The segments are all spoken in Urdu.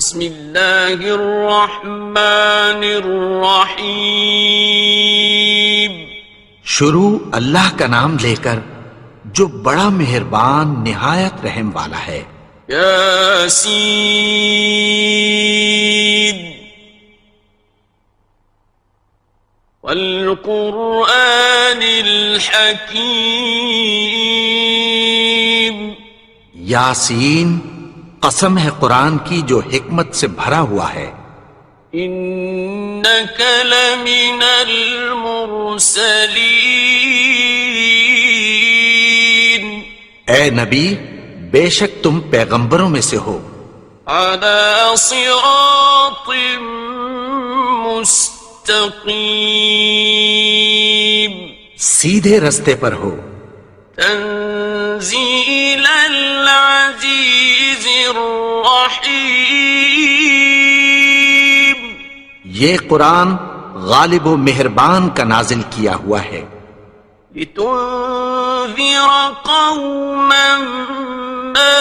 بسم اللہ الرحمن الرحیم۔ شروع اللہ کا نام لے کر جو بڑا مہربان نہایت رحم والا ہے۔ یاسین والقرآن الحکیم۔ یاسین، قسم ہے قرآن کی جو حکمت سے بھرا ہوا ہے۔ انک لمن المرسلین۔ اے نبی، بے شک تم پیغمبروں میں سے ہو۔ علی صراط مستقیم۔ سیدھے رستے پر ہو۔ تنزیل العزیز الرحیم۔ یہ قرآن غالب و مہربان کا نازل کیا ہوا ہے۔ لتنذر قوما ما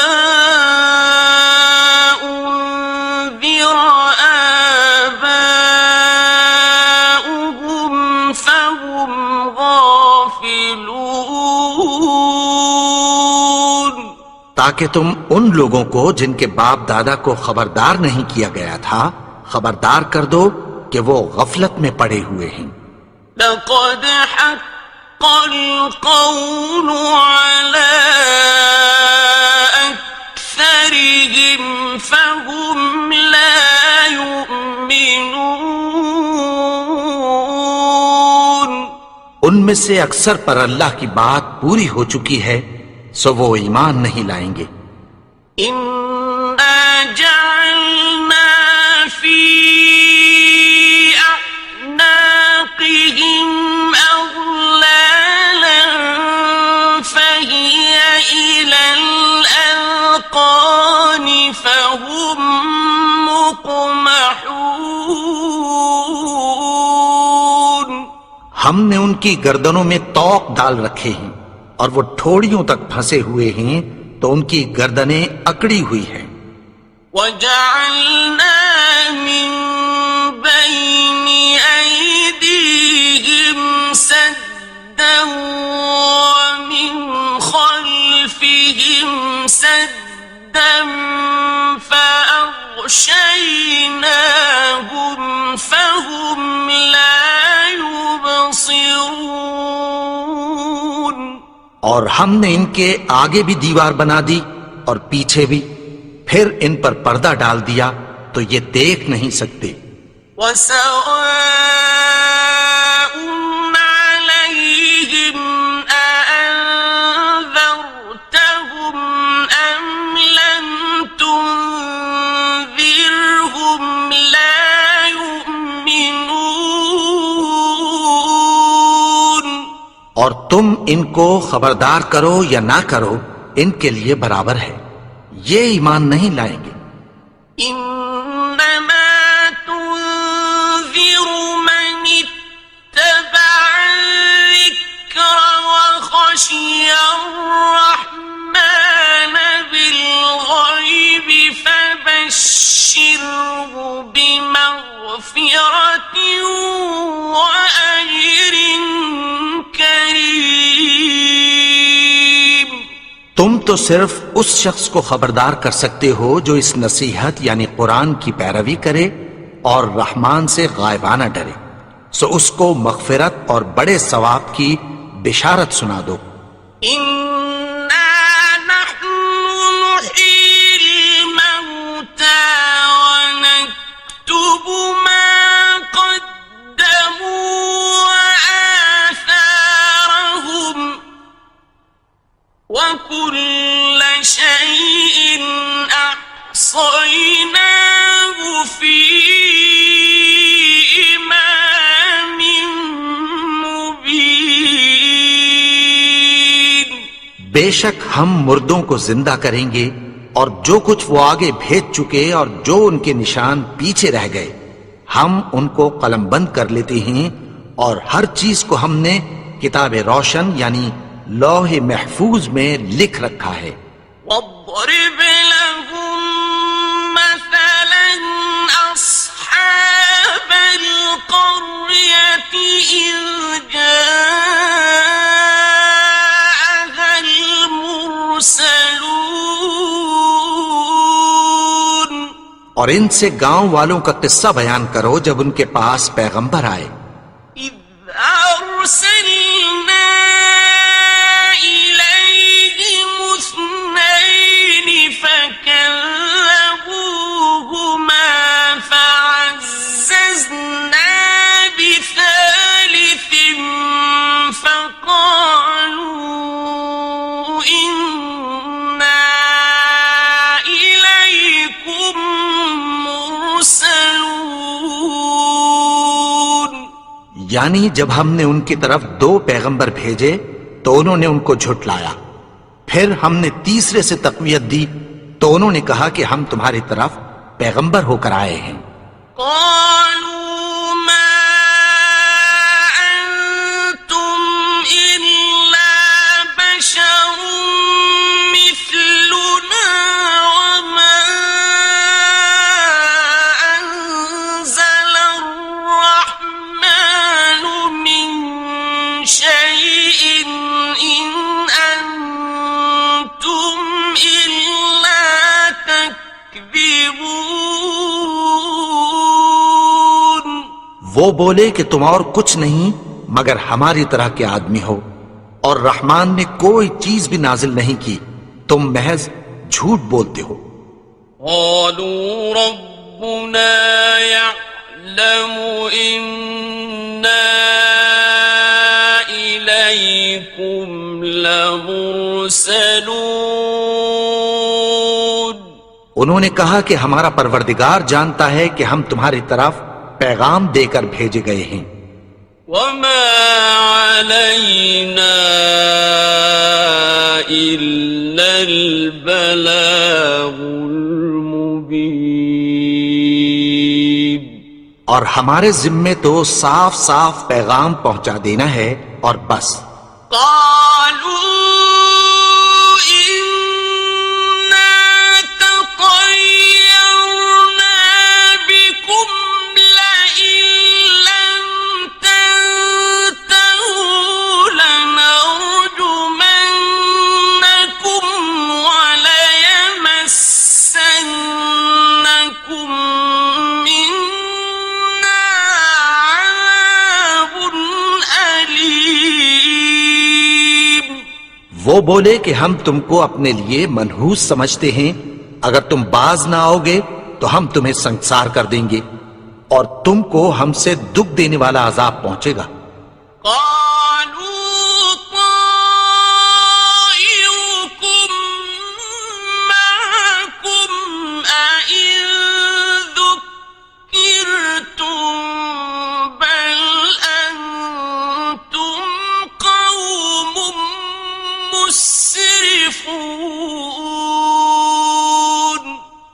انذر آباؤهم فهم غافلون۔ تاکہ تم ان لوگوں کو جن کے باپ دادا کو خبردار نہیں کیا گیا تھا خبردار کر دو کہ وہ غفلت میں پڑے ہوئے ہیں۔ لقد حق القول على أكثرهم فهم لا يؤمنون۔ ان میں سے اکثر پر اللہ کی بات پوری ہو چکی ہے سو وہ ایمان نہیں لائیں گے۔ إنا جعلنا في أعناقهم أغلالا فهي إلى الأذقان فهم مقمحون۔ ہم نے ان کی گردنوں میں طوق ڈال رکھے ہیں اور وہ ٹھوڑیوں تک پھنسے ہوئے ہیں تو ان کی گردنیں اکڑی ہوئی ہیں۔ وَجَعَلْنَا مِن بَيْنِ أَيْدِيهِمْ سَدًّا وَمِنْ خَلْفِهِمْ سَدًّا فَأَغْشَيْنَاهُمْ فَهُمْ لَا يُبْصِرُونَ۔ اور ہم نے ان کے آگے بھی دیوار بنا دی اور پیچھے بھی، پھر ان پر پردہ ڈال دیا تو یہ دیکھ نہیں سکتے۔ وَسَوَاءٌ عَلَيْهِمْ أَأَنذَرْتَهُمْ أَمْ لَمْ تُنذِرْهُمْ لَا يُؤْمِنُونَ۔ اور تم ان کو خبردار کرو یا نہ کرو ان کے لیے برابر ہے، یہ ایمان نہیں لائیں گے۔ إنما تنذر من اتبع الذكر وخشي الرحمن بالغيب فبشره بمغفرة وأجر كريم۔ تم تو صرف اس شخص کو خبردار کر سکتے ہو جو اس نصیحت یعنی قرآن کی پیروی کرے اور رحمان سے غائبانہ ڈرے، سو اس کو مغفرت اور بڑے ثواب کی بشارت سنا دو۔ إنا نحن نحيي الموتى ونكتب ما قدموا وآثارهم وكل شيء أحصيناه في إمام مبين۔ بے شک ہم مردوں کو زندہ کریں گے اور جو کچھ وہ آگے بھیج چکے اور جو ان کے نشان پیچھے رہ گئے ہم ان کو قلم بند کر لیتے ہیں، اور ہر چیز کو ہم نے کتاب روشن یعنی لوح محفوظ میں لکھ رکھا ہے۔ واضرب لهم مثلا اور ان سے گاؤں والوں کا قصہ بیان کرو جب ان کے پاس پیغمبر آئے. إذ أرسلنا إليهم اثنين فكذبوهما فعززنا بثالث فقالوا إنا إليكم مرسلون. یعنی جب ہم نے ان کی طرف 2 پیغمبر بھیجے تو انہوں نے ان کو جھٹلایا. پھر ہم نے تیسرے سے تقویت دی تو انہوں نے کہا کہ ہم تمہاری طرف پیغمبر ہو کر آئے ہیں. قالوا ما أنتم إلا بشر مثلنا وما أنزل الرحمن من شيء إن أنتم إلا تكذبون. وہ بولے کہ تم اور کچھ نہیں مگر ہماری طرح کے آدمی ہو اور رحمان نے کوئی چیز بھی نازل نہیں کی، تم محض جھوٹ بولتے ہو. قالوا ربنا يعلم إنا إليكم لمرسلون. انہوں نے کہا کہ ہمارا پروردگار جانتا ہے کہ ہم تمہاری طرف پیغام دے کر بھیجے گئے ہیں. وما علينا إلا البلاغ المبين. اور ہمارے ذمے تو صاف صاف پیغام پہنچا دینا ہے اور بس. قالوا إنا تطيرنا بكم لئن لم تنتهوا لنرجمنكم وليمسنكم منا عذاب أليم. وہ بولے کہ ہم تم کو اپنے لیے منحوس سمجھتے ہیں، اگر تم باز نہ آؤ گے تو ہم تمہیں سنسار کر دیں گے اور تم کو ہم سے دکھ دینے والا عذاب پہنچے گا. قالوا طائركم معكم أئن ذكرتم بل أنتم قوم مسرفون.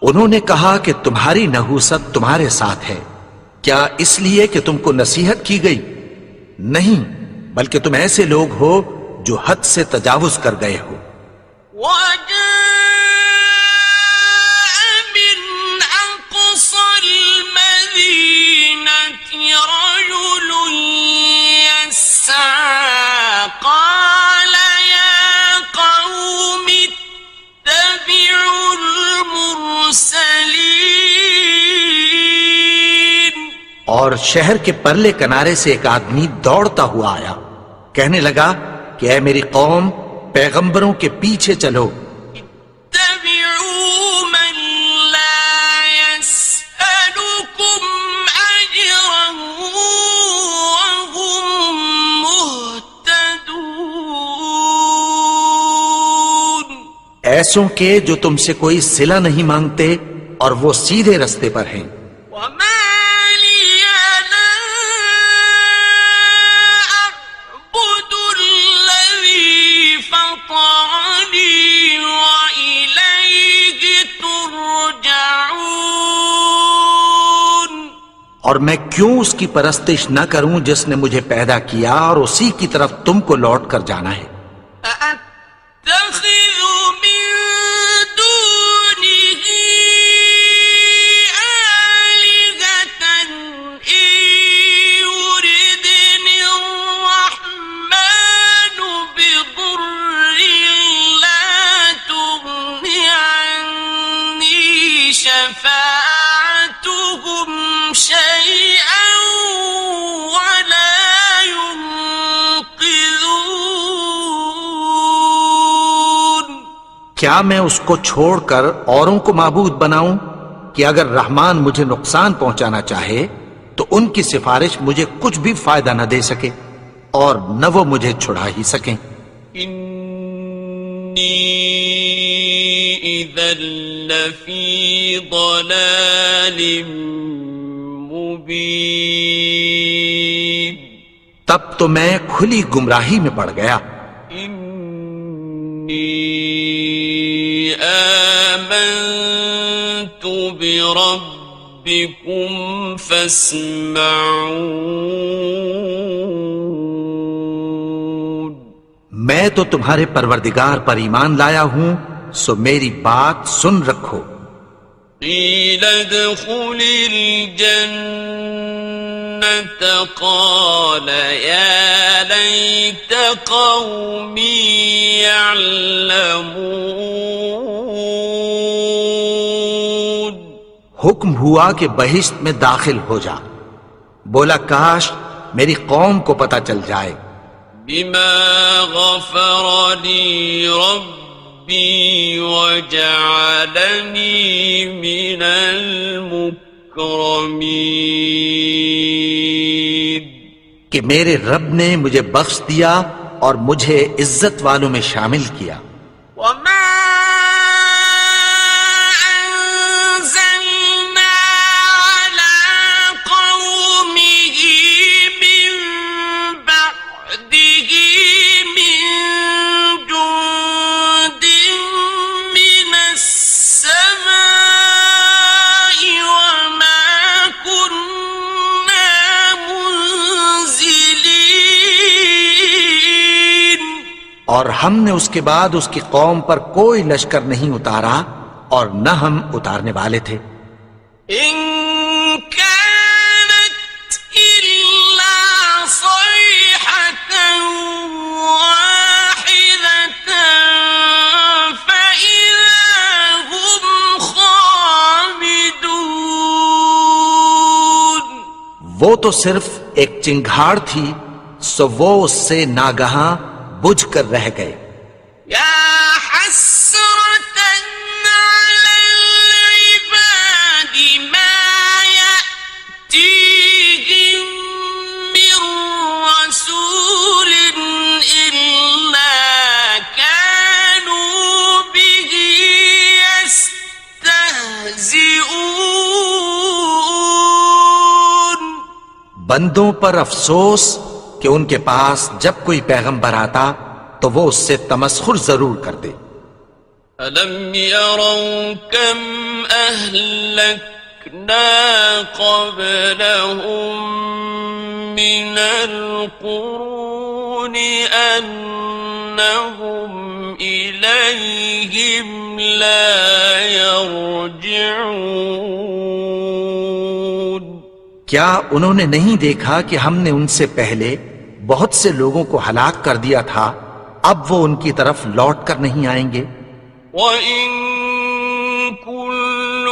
انہوں نے کہا کہ تمہاری نحوست تمہارے ساتھ ہے، کیا اس لیے کہ تم کو نصیحت کی گئی؟ نہیں، بلکہ تم ایسے لوگ ہو جو حد سے تجاوز کر گئے ہو. وجاء من أقصى المدينة رجل يسعى قال يا قوم اتبعوا المرسلين. اور شہر کے پرلے کنارے سے ایک آدمی دوڑتا ہوا آیا، کہنے لگا کہ اے میری قوم، پیغمبروں کے پیچھے چلو. اتبعوا من لا يسألكم أجرا وهم مهتدون. ایسوں کے جو تم سے کوئی صلہ نہیں مانگتے اور وہ سیدھے رستے پر ہیں. وما لي لا أعبد الذي فطرني وإليه ترجعون. اور میں کیوں اس کی پرستش نہ کروں جس نے مجھے پیدا کیا اور اسی کی طرف تم کو لوٹ کر جانا ہے. أأتخذ من دونه آلهة إن يردني الرحمن بضر لا تغن عني شفاعتهم کیا میں اس کو چھوڑ کر اوروں کو معبود بناؤں کہ اگر رحمان مجھے نقصان پہنچانا چاہے تو ان کی سفارش مجھے کچھ بھی فائدہ نہ دے سکے اور نہ وہ مجھے چھڑا ہی سکیں۔ انی اذا لفی ضلال مبین، تب تو میں کھلی گمراہی میں پڑ گیا۔ انی آمنت بربکم فاسمعون، میں تو تمہارے پروردگار پر ایمان لایا ہوں، سو میری بات سن رکھو۔ قیل ادخل الجنة قال یا لیت قومی یعلمون، حکم ہوا کہ بہشت میں داخل ہو جا، بولا کاش میری قوم کو پتہ چل جائے۔ بما غفر لی ربی وجعلنی من المکرمین، کہ میرے رب نے مجھے بخش دیا اور مجھے عزت والوں میں شامل کیا۔ وما أنزلنا على قومه من بعده من جند من السماء وما كنا منزلين، اور ہم نے اس کے بعد اس کی قوم پر کوئی لشکر نہیں اتارا اور نہ ہم اتارنے والے تھے۔ إن كانت إلا صيحة واحدة فإذا هم خامدون، وہ تو صرف ایک چنگھاڑ تھی، سو وہ اس سے ناگہاں بجھ کر رہ گئے۔ يا حسرة على العباد ما يأتيهم من رسول إلا كانوا به يستهزئون، بندوں پر افسوس کہ ان کے پاس جب کوئی پیغمبر آتا تو وہ اس سے تمسخر ضرور کرتے۔ أَلَمْ يَرَوْا كَمْ أَهْلَكْنَا قَبْلَهُمْ مِنَ الْقُرُونِ أَنَّهُمْ إِلَيْهِمْ لَا يَرْجِعُونَ، کیا انہوں نے نہیں دیکھا کہ ہم نے ان سے پہلے بہت سے لوگوں کو ہلاک کر دیا تھا، اب وہ ان کی طرف لوٹ کر نہیں آئیں گے۔ وَإِن كُلٌّ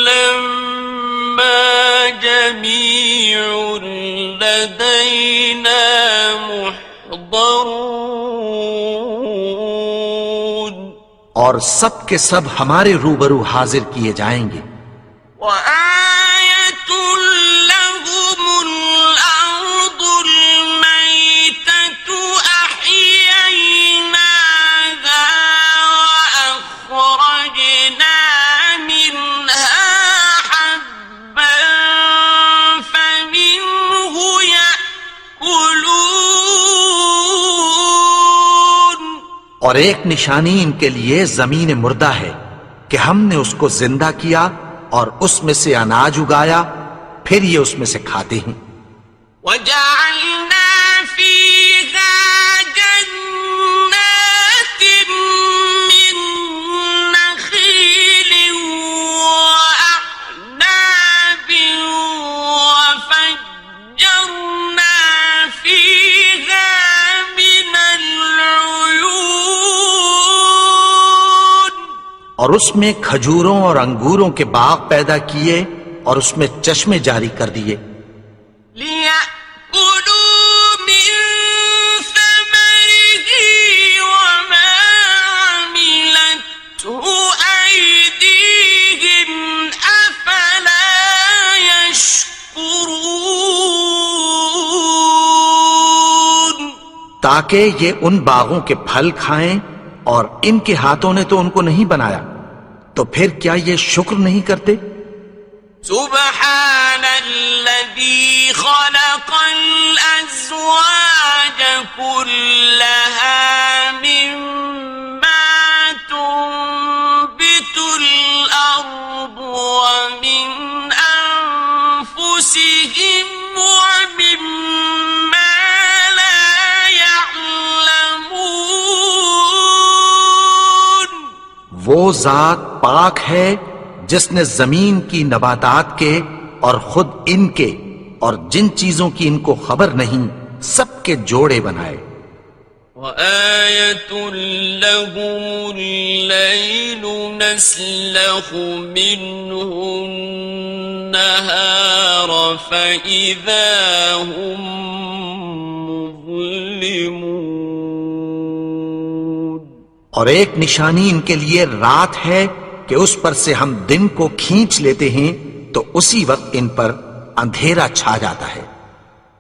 لَّمَّا جَمِيعٌ لَّدَيْنَا مُحْضَرُونَ، اور سب کے سب ہمارے روبرو حاضر کیے جائیں گے۔ وَآيَةٌ لَّهُمُ الْأَرْضُ الْمَيْتَةُ أَحْيَيْنَاهَا وَأَخْرَجْنَا مِنْهَا حَبًّا فَمِنْهُ يَأْكُلُونَ، اور ایک نشانی ان کے لیے زمین مردہ ہے کہ ہم نے اس کو زندہ کیا اور اس میں سے اناج اگایا، پھر یہ اس میں سے کھاتے ہیں۔ وَجَعَلْنَا فِيهَا جَنَّاتٍ مِّن نَّخِيلٍ وَأَعْنَابٍ وَفَجَّرْنَا فِيهَا مِنَ الْعُيُونِ، اور اس میں کھجوروں اور انگوروں کے باغ پیدا کیے اور اس میں چشمے جاری کر دیے۔ لِيَأْكُلُوا مِن ثَمَرِهِ وَمَا عَمِلَتْهُ تاکہ یہ ان باغوں کے پھل کھائیں، اور ان کے ہاتھوں نے تو ان کو نہیں بنایا، تو پھر کیا یہ شکر نہیں کرتے؟ سبحان الذي خلق الأزواج كلها مما تنبت الأرض ومن أنفسهم ومما لا يعلمون. وہ ذات پاک ہے جس نے زمین کی نباتات کے اور خود ان کے اور جن چیزوں کی ان کو خبر نہیں سب کے جوڑے بنائے. وَآيَةٌ لَهُمُ اللَّيْلُ نَسْلَخُ مِنْهُ النَّهَارَ فَإِذَا هُمْ مُظْلِمُونَ. اور ایک نشانی ان کے لیے رات ہے کہ اس پر سے ہم دن کو کھینچ لیتے ہیں تو اسی وقت ان پر اندھیرا چھا جاتا ہے.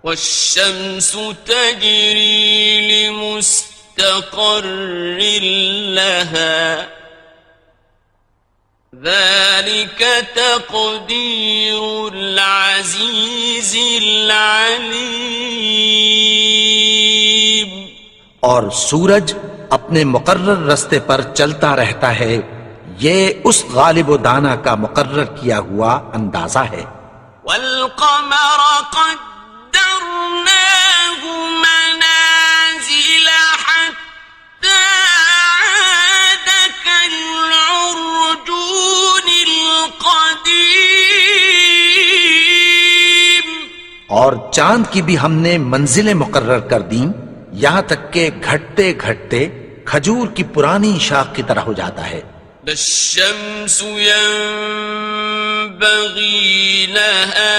وَالشَّمْسُ تَجْرِي لِمُسْتَقَرٍّ لَهَا ذَلِكَ تَقْدِيرُ الْعَزِيزِ الْعَلِيمِ. اور سورج اپنے مقرر رستے پر چلتا رہتا ہے، یہ اس غالب و دانا کا مقرر کیا ہوا اندازہ ہے. وَالْقَمَرَ قَدَّرْنَاهُ مَنَازِلَ حَتَّى عَادَ كَالْعُرْجُونِ الْقَدِيمِ. اور چاند کی بھی ہم نے منزلیں مقرر کر دیں، یہاں تک کہ گھٹتے گھٹتے کھجور کی پرانی شاخ کی طرح ہو جاتا ہے. لا الشمس ينبغي لها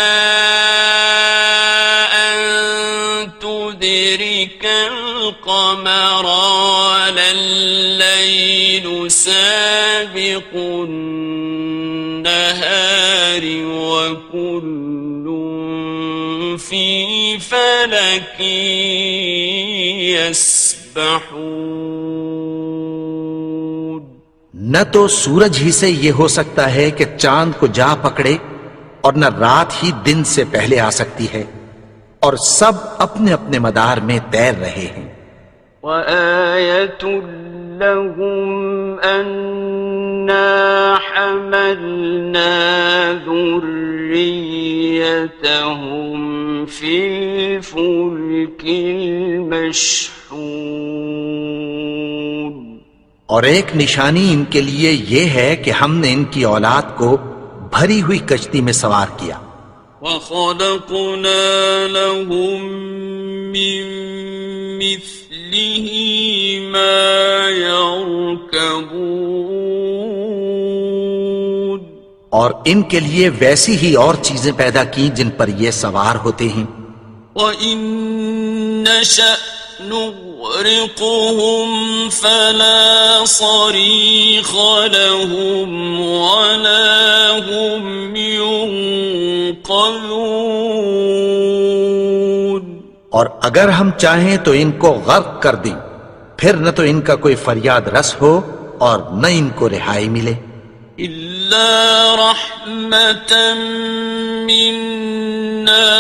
أن تدرك القمر ولا الليل سابق النهار وكل في فلك يسبحون. نہ تو سورج ہی سے یہ ہو سکتا ہے کہ چاند کو جا پکڑے، اور نہ رات ہی دن سے پہلے آ سکتی ہے، اور سب اپنے اپنے مدار میں تیر رہے ہیں. وَآيَةٌ لَهُمْ أَنَّا حَمَلْنَا ذُرِّيَّتَهُمْ فِي الْفُلْكِ الْمَشْحُونِ. اور ایک نشانی ان کے لیے یہ ہے کہ ہم نے ان کی اولاد کو بھری ہوئی کشتی میں سوار کیا. وَخَلَقْنَا لَهُم مِّن مِّثْلِهِ مَا يَرْكَبُونَ. اور ان کے لیے ویسی ہی اور چیزیں پیدا کی جن پر یہ سوار ہوتے ہیں. وَإِن نَّشَأْ نُغْرِقْهُمْ فَلَا صَرِيخَ لَهُمْ وَلَا هُمْ يُنقَذُونَ. اور اگر ہم چاہیں تو ان کو غرق کر دیں، پھر نہ تو ان کا کوئی فریاد رس ہو اور نہ ان کو رہائی ملے. إِلَّا رَحْمَةً مِّنَّا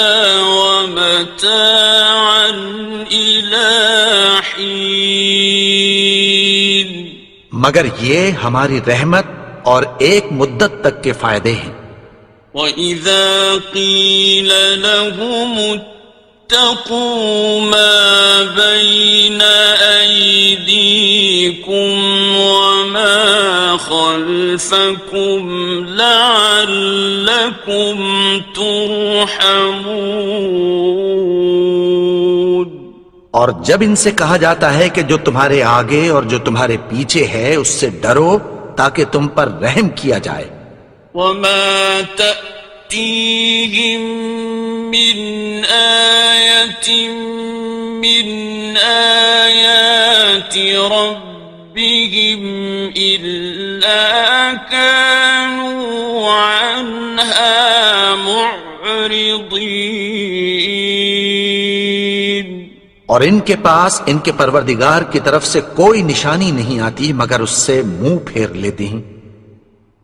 وَمَتَاعًا إِلَىٰ حِينٍ. مگر یہ ہماری رحمت اور ایک مدت تک کے فائدے ہیں. وَإِذَا قِيلَ لَهُمُ اتَّقُوا مَا بَيْنَ أَيْدِيكُمْ وَمَا خَلْفَكُمْ لَعَلَّكُمْ تُرْحَمُونَ. اور جب ان سے کہا جاتا ہے کہ جو تمہارے آگے اور جو تمہارے پیچھے ہے اس سے ڈرو تاکہ تم پر رحم کیا جائے. وَمَا تَأْتِيهِم مِّنْ آيَةٍ مِّنْ آيَاتِ رَبِّهِمْ إِلَّا كَانُوا عَنْهَا مُعْرِضِينَ. اور ان کے پاس ان کے پروردگار کی طرف سے کوئی نشانی نہیں آتی مگر اس سے منہ پھیر لیتے ہیں۔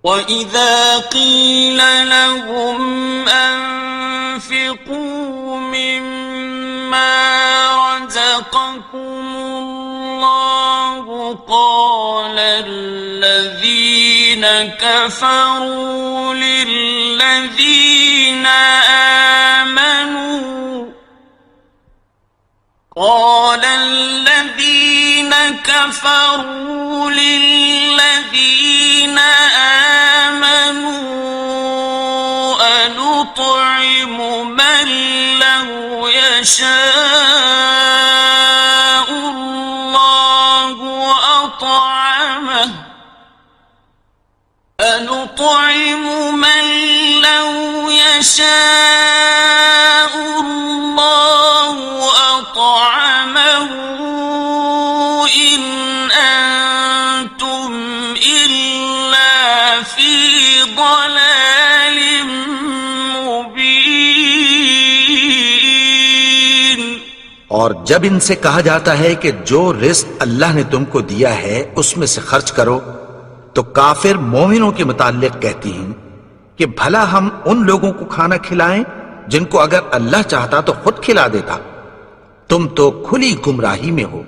وَإِذَا قِيلَ لَهُمْ أَنفِقُوا مِمَّا رَزَقَكُمُ اللَّهُ قَالَ الَّذِينَ كَفَرُوا لِلَّذِينَ آمنوا أنطعم من لو يشاء الله أطعمه أنطعم من لو يشاء الله أطعمه إن أنتم إلا في ضلال مبين۔ اور جب ان سے کہا جاتا ہے کہ جو رزق اللہ نے تم کو دیا ہے اس میں سے خرچ کرو، تو کافر مومنوں کے متعلق کہتی ہیں کہ بھلا ہم ان لوگوں کو کھانا کھلائیں جن کو اگر اللہ چاہتا تو خود کھلا دیتا، تم تو کھلی گمراہی میں ہو۔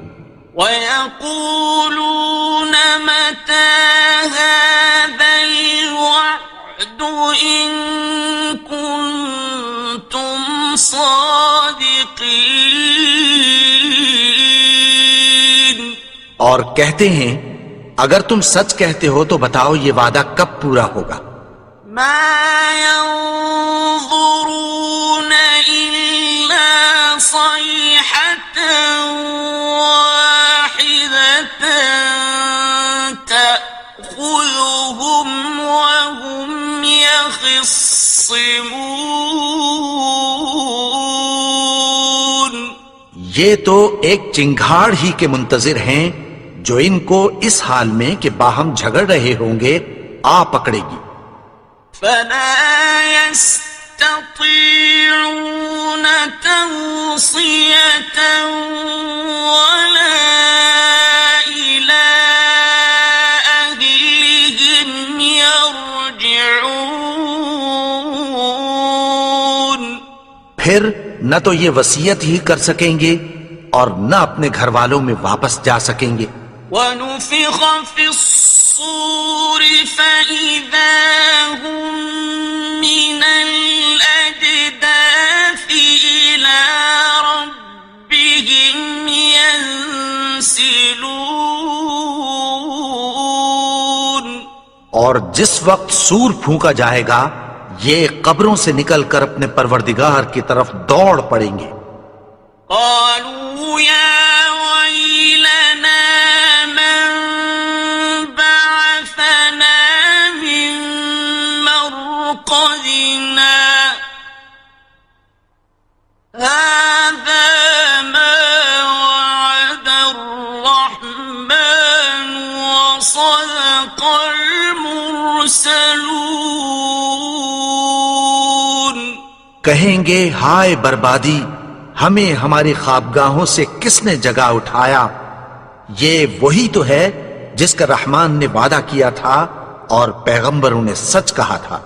وَيَقُولُونَ مَتَى هَذَا الْوَعْدُ إِن كُنتُمْ صَادِقِينَ۔ اور کہتے ہیں اگر تم سچ کہتے ہو تو بتاؤ یہ وعدہ کب پورا ہوگا؟ مَا يَنظُرُونَ إِلَّا صَيْحَةً وَاحِدَةً تَأْخُذُهُمْ وَهُمْ يَخِصِّمُونَ۔ یہ تو ایک چنگھاڑ ہی کے منتظر ہیں جو ان کو اس حال میں کہ باہم جھگڑ رہے ہوں گے آ پکڑے گی۔ فَلَا يَسْتَطِيعُونَ تَوْصِيَةً وَلَا إِلَىٰ أَهْلِهِمْ يَرْجِعُونَ۔ پھر نہ تو یہ وصیت ہی کر سکیں گے اور نہ اپنے گھر والوں میں واپس جا سکیں گے۔ وَنُفِخَ فِي الصُّورِ فَإِذَا هُم مِّنَ الْأَجْدَاثِ إِلَىٰ رَبِّهِمْ يَنسِلُونَ۔ اور جس وقت سور پھونکا جائے گا یہ قبروں سے نکل کر اپنے پروردگار کی طرف دوڑ پڑیں گے۔ قالوا يا ويلنا من بعثنا من مرقدنا هذا ما وعد الرحمن وصدق المرسلون۔ کہیں گے ہائے بربادی، ہمیں ہماری خوابگاہوں سے کس نے جگا اٹھایا؟ یہ وہی تو ہے جس کا رحمان نے وعدہ کیا تھا اور پیغمبروں نے سچ کہا تھا۔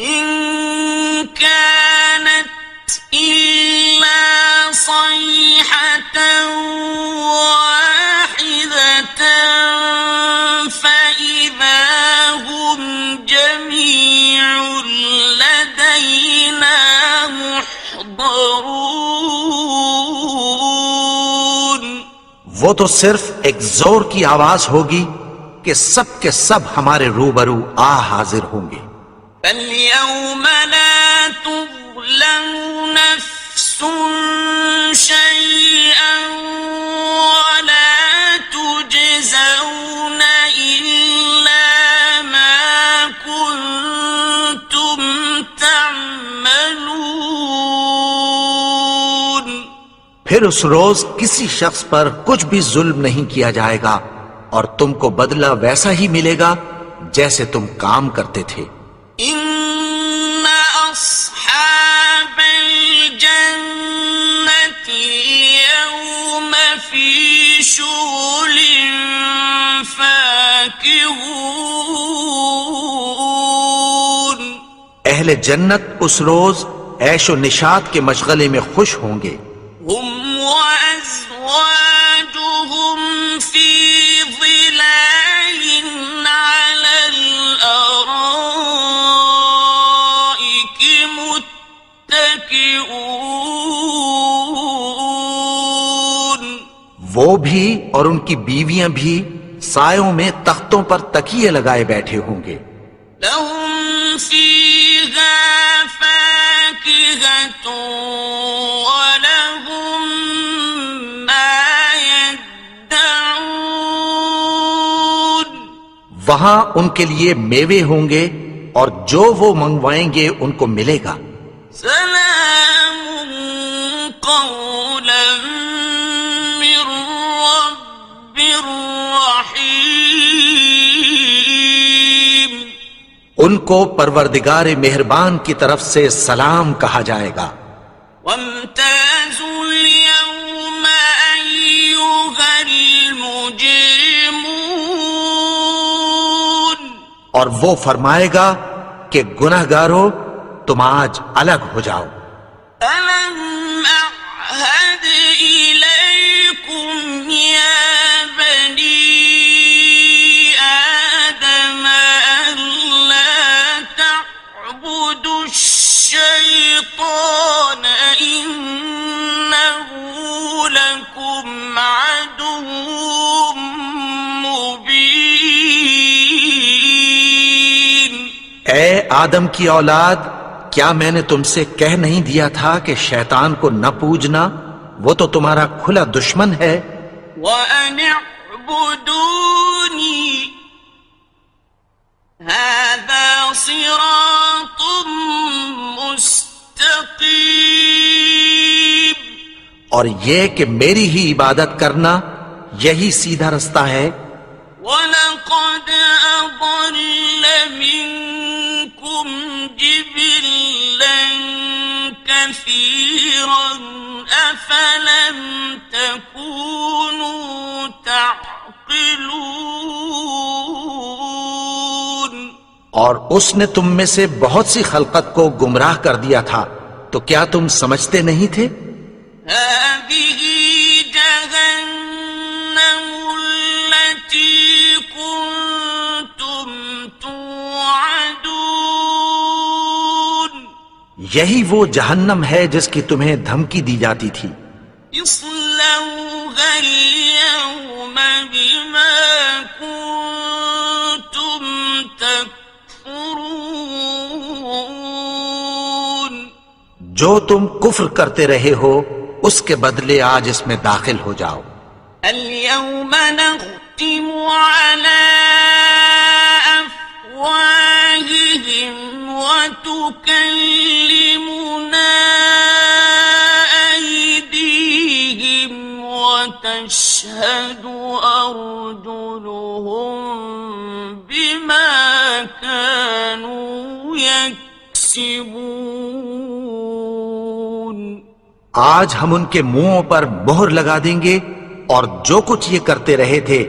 إن كانت إلا صيحة واحدة فإذا هم جميع لدينا محضرون۔ وہ تو صرف ایک زور کی آواز ہوگی کہ سب کے سب ہمارے روبرو آ حاضر ہوں گے۔ فَالْيَوْمَ لَا تُظْلَمُ نَفْسٌ شَيْئًا وَلَا تُجْزَوْنَ إِلَّا مَا كُنتُمْ تَعْمَلُونَ۔ پھر اس روز کسی شخص پر کچھ بھی ظلم نہیں کیا جائے گا اور تم کو بدلہ ویسا ہی ملے گا جیسے تم کام کرتے تھے۔ إِنَّ أَصْحَابَ الْجَنَّةِ الْيَوْمَ لفی شغل فاکہون. اہل جنت اس روز عیش و نشاط کے مشغلے میں خوش ہوں گے. هم وأزواجهم في ظلال على الأرائك متكئون. وہ بھی اور ان کی بیویاں بھی سایوں میں تختوں پر تکیے لگائے بیٹھے ہوں گے. لهم فيها فاكهة ولهم ما يدعون. وہاں ان کے لیے میوے ہوں گے اور جو وہ منگوائیں گے ان کو ملے گا. سلام قولا من رب رحیم. ان کو پروردگار مہربان کی طرف سے سلام کہا جائے گا. وامتازوا اليوم أيها المجرمون. اور وہ فرمائے گا کہ گناہگارو تم آج الگ ہو جاؤ. ألم أعهد إليكم يا بني آدم ألا تعبدوا الشيطان إنه لكم عدو مبين. اے آدم کی اولاد، کیا میں نے تم سے کہہ نہیں دیا تھا کہ شیطان کو نہ پوجنا؟ وہ تو تمہارا کھلا دشمن ہے. وَأَنِ اعْبُدُونِي هَذَا صِرَاطٌ مُسْتَقِيمٌ. اور یہ کہ میری ہی عبادت کرنا یہی سیدھا رستہ ہے. وَلَقَدْ أَضَلَّ مِنكُمْ جِبِلًّا كَثِيرًا أَفَلَمْ تَكُونُوا تَعْقِلُونَ. اور اس نے تم میں سے بہت سی خلقت کو گمراہ کر دیا تھا، تو کیا تم سمجھتے نہیں تھے؟ هذه جهنم التي كنتم توعدون. یہی وہ جہنم ہے جس کی تمہیں دھمکی دی جاتی تھی. اصلوها اليوم بما كنتم تكفرون. جو تم کفر کرتے رہے ہو اس کے بدلے آج اس میں داخل ہو جاؤ. اليوم نختم على أفواههم وتكلمنا أيديهم وتشهد أرجلهم بما كانوا يكسبون. آج ہم ان کے منہوں پر مہر لگا دیں گے اور جو کچھ یہ کرتے رہے تھے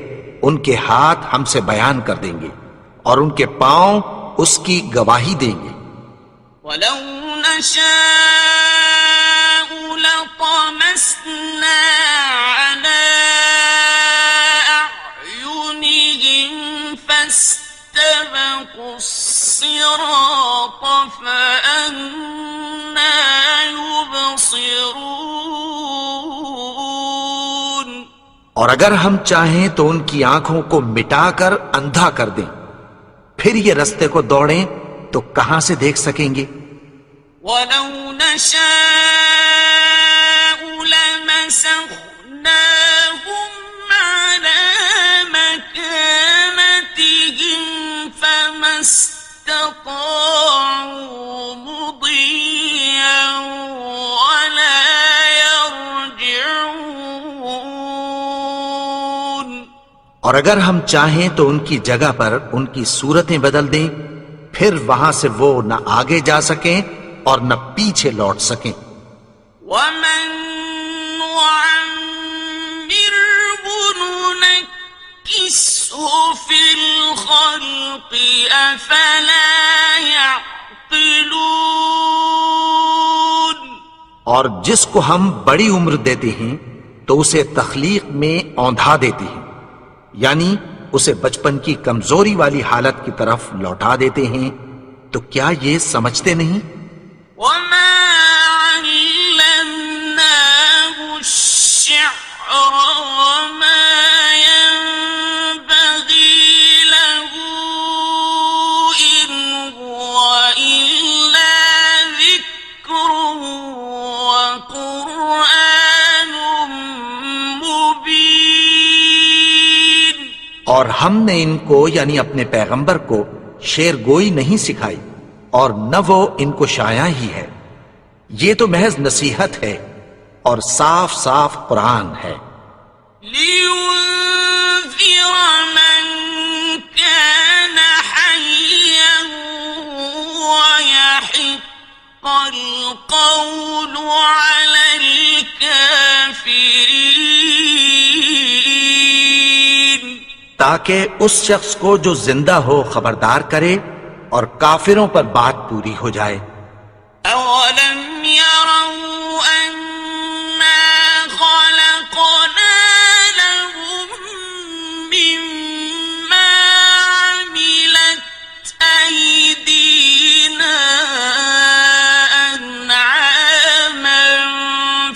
ان کے ہاتھ ہم سے بیان کر دیں گے اور ان کے پاؤں اس کی گواہی دیں گے. ولو نشاء لطمسنا على أعينهم فاستبقوا الصراط فأنى يبصرون. اور اگر ہم چاہیں تو ان کی آنکھوں کو مٹا کر اندھا کر دیں، پھر یہ رستے کو دوڑیں تو کہاں سے دیکھ سکیں گے؟ ولو نشاء لمسخناهم على مكانتهم فما استطاعوا مضيا ولا يرجعون. اور اگر ہم چاہیں تو ان کی جگہ پر ان کی صورتیں بدل دیں، پھر وہاں سے وہ نہ آگے جا سکیں اور نہ پیچھے لوٹ سکیں. ومن نعمره ننكسه في الخلق أفلا يعقلون. اور جس کو ہم بڑی عمر دیتے ہیں تو اسے تخلیق میں اوندھا دیتے ہیں، یعنی اسے بچپن کی کمزوری والی حالت کی طرف لوٹا دیتے ہیں، تو کیا یہ سمجھتے نہیں؟ وما علمناه الشعر وما ينبغي له إن هو إلا ذكر وقرآن مبين. اور ہم نے ان کو یعنی اپنے پیغمبر کو شعر گوئی نہیں سکھائی، اور نہ وہ ان کو شایع ہی ہے، یہ تو محض نصیحت ہے اور صاف صاف قرآن ہے. لينذر من كان حيا ويحق القول على الكافرين. تاکہ اس شخص کو جو زندہ ہو خبردار کرے اور کافروں پر بات پوری ہو جائے. أولم يروا أنا خلقنا لهم مما عملت أيدينا أنعاما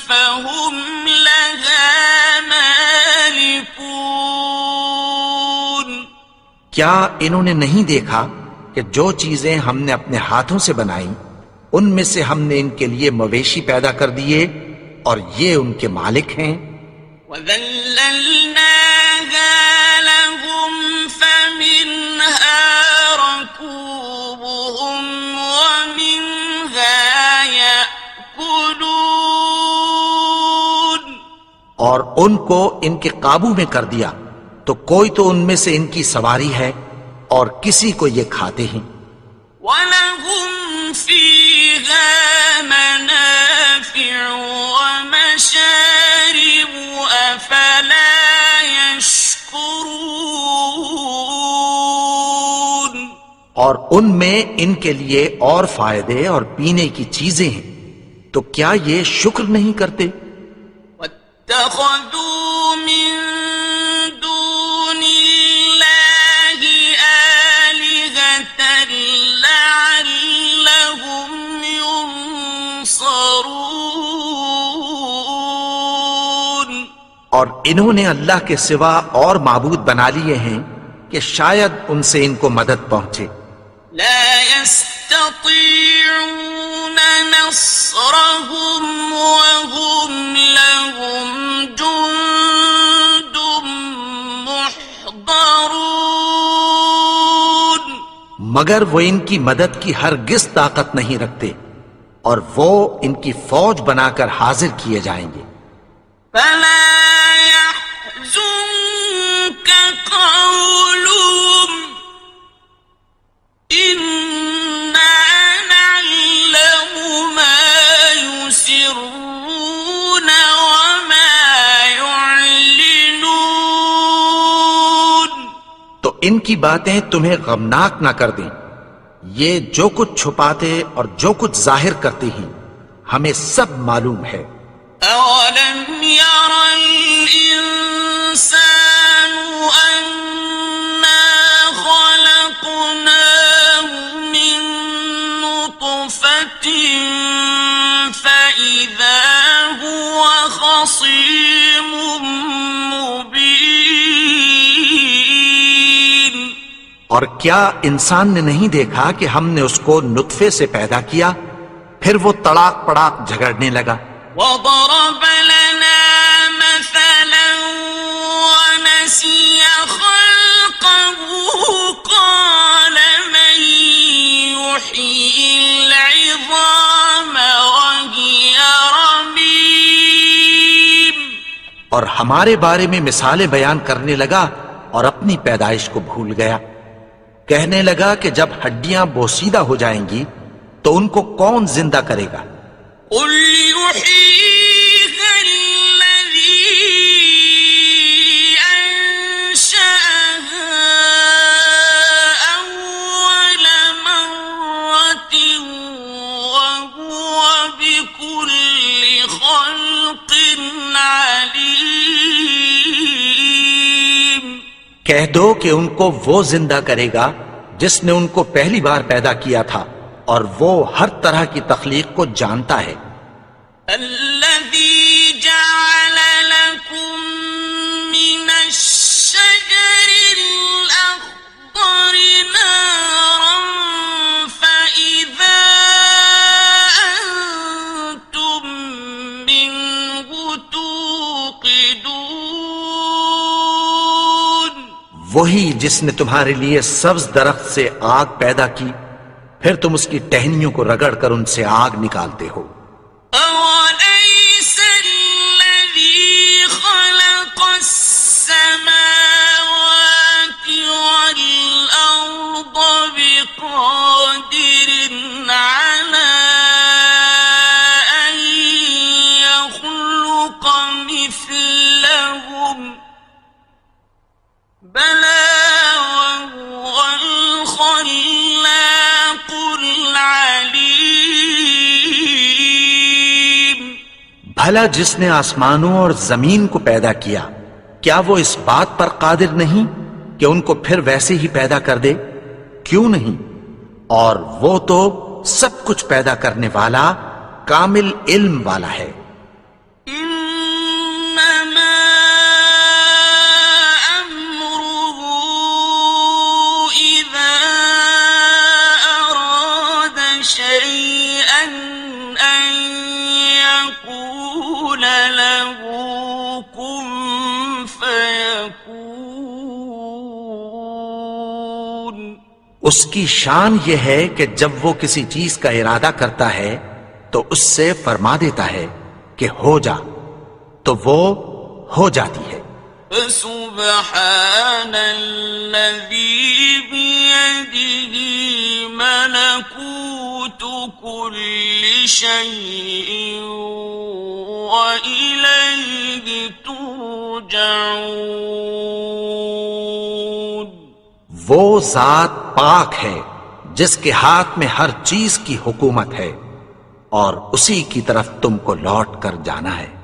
فهم لها مالكون. کیا انہوں نے نہیں دیکھا کہ جو چیزیں ہم نے اپنے ہاتھوں سے بنائیں ان میں سے ہم نے ان کے لیے مویشی پیدا کر دیے اور یہ ان کے مالک ہیں. وَذَلَّلْنَاهَا لَهُمْ فَمِنْهَا رَكُوبُهُمْ وَمِنْهَا يَأْكُلُونَ. اور ان کو ان کے قابو میں کر دیا تو کوئی تو ان میں سے ان کی سواری ہے اور کسی کو یہ کھاتے ہیں. وَلَهُمْ فِيهَا مَنَافِعُ وَمَشَارِبُ أَفَلَا يَشْكُرُونَ. اور ان میں ان کے لیے اور فائدے اور پینے کی چیزیں ہیں، تو کیا یہ شکر نہیں کرتے؟ وَاتَّخَذُوا مِن دُونِ اللَّهِ آلِهَةً لَعَلَّهُمْ يُنصَرُونَ. اور انہوں نے اللہ کے سوا اور معبود بنا لیے ہیں کہ شاید ان سے ان کو مدد پہنچے. لا يستطيعون نصرهم وهم لهم جند محضرون. مگر وہ ان کی مدد کی ہرگز طاقت نہیں رکھتے اور وہ ان کی فوج بنا کر حاضر کیے جائیں گے. فلا يحزنك قولهم إنا نعلم ما يسرون وما يعلنون. تو ان کی باتیں تمہیں غمناک نہ کر دیں، یہ جو کچھ چھپاتے اور جو کچھ ظاہر کرتے ہیں ہمیں سب معلوم ہے. أولم ير الإنسان أنا خلقناه من نطفة فإذا هو خصيم مبين. اور کیا انسان نے نہیں دیکھا کہ ہم نے اس کو نطفے سے پیدا کیا، پھر وہ تڑاک پڑاک جھگڑنے لگا. وضرب لنا مثلا ونسي خلقه قال من يحيي العظام وهي رميم. اور ہمارے بارے میں مثالیں بیان کرنے لگا اور اپنی پیدائش کو بھول گیا. کہنے لگا کہ جب ہڈیاں بوسیدہ ہو جائیں گی تو ان کو کون زندہ کرے گا؟ قل يحييها الذي کہہ دو کہ ان کو وہ زندہ کرے گا جس نے ان کو پہلی بار پیدا کیا تھا، اور وہ ہر طرح کی تخلیق کو جانتا ہے۔ الذي جعل لكم من الشجر الأخضر نارا فإذا أنتم منه توقدون، وہی جس نے تمہارے لیے سبز درخت سے آگ پیدا کی، پھر تم اس کی ٹہنیوں کو رگڑ کر ان سے آگ نکالتے ہو۔ أوليس الذي خلق السماوات والأرض بقادر على أن يخلق مثلهم، بلى وهو الخلاق العليم۔ بھلا جس نے آسمانوں اور زمین کو پیدا کیا، کیا وہ اس بات پر قادر نہیں کہ ان کو پھر ویسے ہی پیدا کر دے؟ کیوں نہیں؟ اور وہ تو سب کچھ پیدا کرنے والا، کامل علم والا ہے۔ إنما أمره إذا أراد شيئا أن يقول له كن فيكون۔ اس کی شان یہ ہے کہ جب وہ کسی چیز کا ارادہ کرتا ہے تو اس سے فرما دیتا ہے کہ ہو جا، تو وہ ہو جاتی ہے۔ فسبحان الذي بيده ملكوت كل شيء وإليه ترجعون۔ وہ ذات پاک ہے جس کے ہاتھ میں ہر چیز کی حکومت ہے، اور اسی کی طرف تم کو لوٹ کر جانا ہے۔